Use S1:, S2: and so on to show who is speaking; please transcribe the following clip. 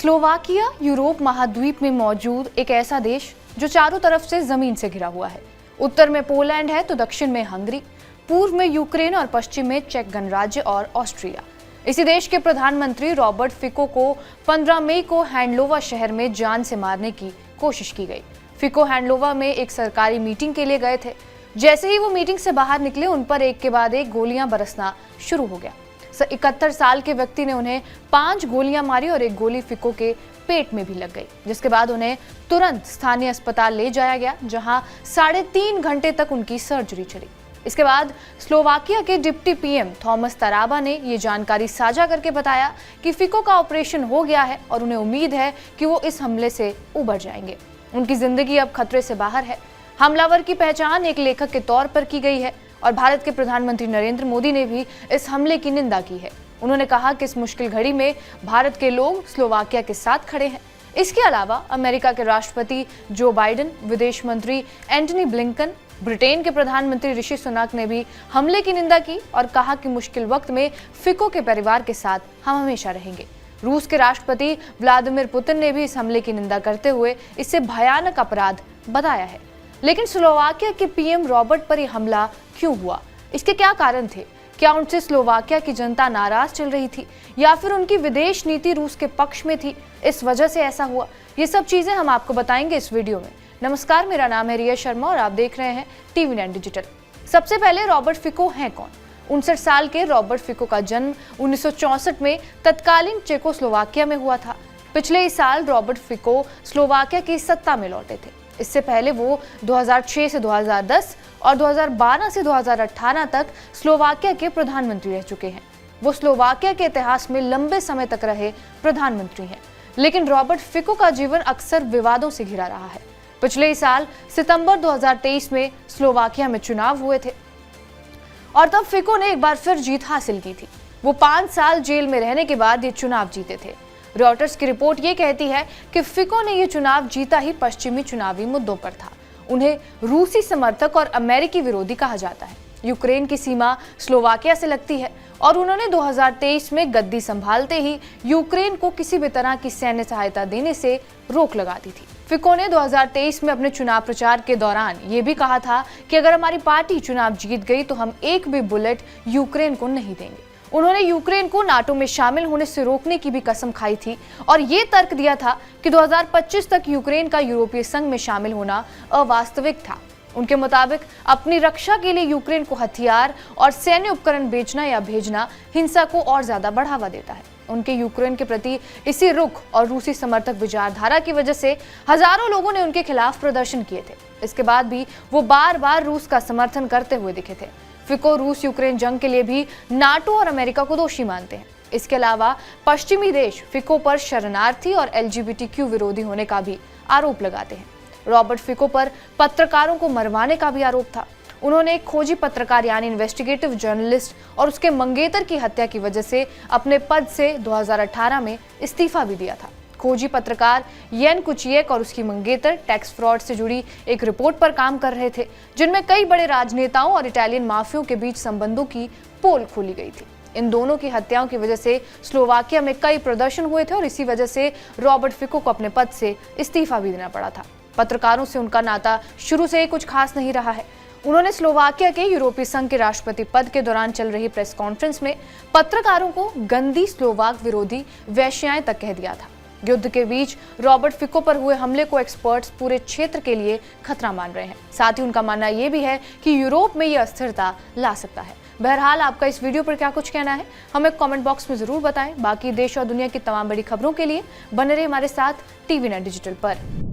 S1: Slovakia Europe महाद्वीप में मौजूद एक ऐसा देश जो चारों तरफ से जमीन से घिरा हुआ है। उत्तर में पोलैंड है तो दक्षिण में हंगरी, पूर्व में यूक्रेन और पश्चिम में चेक गणराज्य और ऑस्ट्रिया। इसी देश के प्रधानमंत्री रॉबर्ट फिको को 15 मई को हैंडलोवा शहर में जान से मारने की कोशिश की गई। फिको हैंडलोवा में एक सरकारी मीटिंग के लिए गए थे। जैसे ही वो मीटिंग से बाहर निकले, उन पर एक के बाद एक गोलियां बरसना शुरू हो गया। 71 साल के व्यक्ति ने उन्हें 5 गोलियां मारी और एक गोली फिको के पेट में भी लग गई, जिसके बाद उन्हें तुरंत स्थानीय अस्पताल ले जाया गया, जहां 3.5 घंटे तक उनकी सर्जरी चली। इसके बाद स्लोवाकिया के डिप्टी पीएम थॉमस तराबा ने ये जानकारी साझा करके बताया कि फिको का ऑपरेशन हो गया है और उन्हें उम्मीद है कि वो इस हमले से उबर जाएंगे। उनकी जिंदगी अब खतरे से बाहर है। हमलावर की पहचान एक लेखक के तौर पर की गई है और भारत के प्रधानमंत्री नरेंद्र मोदी ने भी इस हमले की निंदा की है। उन्होंने कहा कि इस मुश्किल घड़ी में भारत के लोग स्लोवाकिया के साथ खड़े हैं। इसके अलावा अमेरिका के राष्ट्रपति जो बाइडेन, विदेश मंत्री एंटनी ब्लिंकन, ब्रिटेन के प्रधानमंत्री ऋषि सुनक ने भी हमले की निंदा की और कहा कि मुश्किल वक्त में फिको के परिवार के साथ हम हमेशा रहेंगे। रूस के राष्ट्रपति व्लादिमीर पुतिन ने भी इस हमले की निंदा करते हुए इसे भयानक अपराध बताया है। लेकिन स्लोवाकिया के पीएम रॉबर्ट पर यह हमला क्यों हुआ? इसके क्या कारण थे? क्या उनसे स्लोवाकिया की जनता नाराज चल रही थी या फिर उनकी विदेश नीति रूस के पक्ष में थी, इस वजह से ऐसा हुआ? ये सब चीजें हम आपको बताएंगे इस वीडियो में। नमस्कार, मेरा नाम है रिया शर्मा और आप देख रहे हैं TV9 डिजिटल। सबसे पहले रॉबर्ट फिको हैं कौन? 59 साल के रॉबर्ट फिको का जन्म 1964 में तत्कालीन चेकोस्लोवाकिया में हुआ था। पिछले ही साल रॉबर्ट फिको स्लोवाकिया की सत्ता में लौटे थे। इससे पहले वो 2006 से 2010 और 2012 से 2018 तक स्लोवाकिया के प्रधानमंत्री रह चुके हैं। वो स्लोवाकिया के इतिहास में लंबे समय तक रहे प्रधानमंत्री हैं। लेकिन रॉबर्ट फिको का जीवन अक्सर विवादों से घिरा रहा है। पिछले ही साल सितंबर 2023 में स्लोवाकिया में चुनाव हुए थे और तब फिको ने एक बार फिर जीत हासिल की थी। वो 5 साल जेल में रहने के बाद ये चुनाव जीते थे। रॉयटर्स की रिपोर्ट ये कहती है कि फिको ने ये चुनाव जीता ही पश्चिमी चुनावी मुद्दों पर था। उन्हें रूसी समर्थक और अमेरिकी विरोधी कहा जाता है। यूक्रेन की सीमा स्लोवाकिया से लगती है और उन्होंने 2023 में गद्दी संभालते ही यूक्रेन को किसी भी तरह की सैन्य सहायता देने से रोक लगा दी थी। फिको ने 2023 में अपने चुनाव प्रचार के दौरान ये भी कहा था कि अगर हमारी पार्टी चुनाव जीत गई तो हम एक भी बुलेट यूक्रेन को नहीं देंगे। उन्होंने यूक्रेन को नाटो में शामिल होने से रोकने की भी कसम खाई थी और ये तर्क दिया था कि 2025 तक यूक्रेन का यूरोपीय संघ में शामिल होना अवास्तविक था। उनके मुताबिक अपनी रक्षा के लिए यूक्रेन को हथियार और सैन्य उपकरण बेचना या भेजना हिंसा को और ज्यादा बढ़ावा देता है। उनके यूक्रेन के प्रति इसी रुख और रूसी समर्थक विचारधारा की वजह से हजारों लोगों ने उनके खिलाफ प्रदर्शन किए थे। इसके बाद भी वो बार बार रूस का समर्थन करते हुए दिखे थे। फिको रूस यूक्रेन जंग के लिए भी नाटो और अमेरिका को दोषी मानते हैं। इसके अलावा पश्चिमी देश फिको पर शरणार्थी और LGBTQ विरोधी होने का भी आरोप लगाते हैं। रॉबर्ट फिको पर पत्रकारों को मरवाने का भी आरोप था। उन्होंने एक खोजी पत्रकार यानी इन्वेस्टिगेटिव जर्नलिस्ट और उसके मंगेतर की हत्या की वजह से अपने पद से 2018 में इस्तीफा भी दिया था। खोजी पत्रकार येन कुचिएक और उसकी मंगेतर टैक्स फ्रॉड से जुड़ी एक रिपोर्ट पर काम कर रहे थे, जिनमें कई बड़े राजनेताओं और इटालियन माफियाओं के बीच संबंधों की पोल खोली गई थी। इन दोनों की हत्याओं की वजह से स्लोवाकिया में कई प्रदर्शन हुए थे और इसी वजह से रॉबर्ट फिको को अपने पद से इस्तीफा भी देना पड़ा था। पत्रकारों से उनका नाता शुरू से ही कुछ खास नहीं रहा है। उन्होंने स्लोवाकिया के यूरोपीय संघ के राष्ट्रपति पद के दौरान चल रही प्रेस कॉन्फ्रेंस में पत्रकारों को गंदी स्लोवाक विरोधी वेश्याएं तक कह दिया था। युद्ध के बीच रॉबर्ट फिको पर हुए हमले को एक्सपर्ट्स पूरे क्षेत्र के लिए खतरा मान रहे हैं। साथ ही उनका मानना यह भी है कि यूरोप में यह अस्थिरता ला सकता है। बहरहाल, आपका इस वीडियो पर क्या कुछ कहना है, हमें कमेंट बॉक्स में जरूर बताएं। बाकी देश और दुनिया की तमाम बड़ी खबरों के लिए बने रहे हमारे साथ TV9 डिजिटल पर।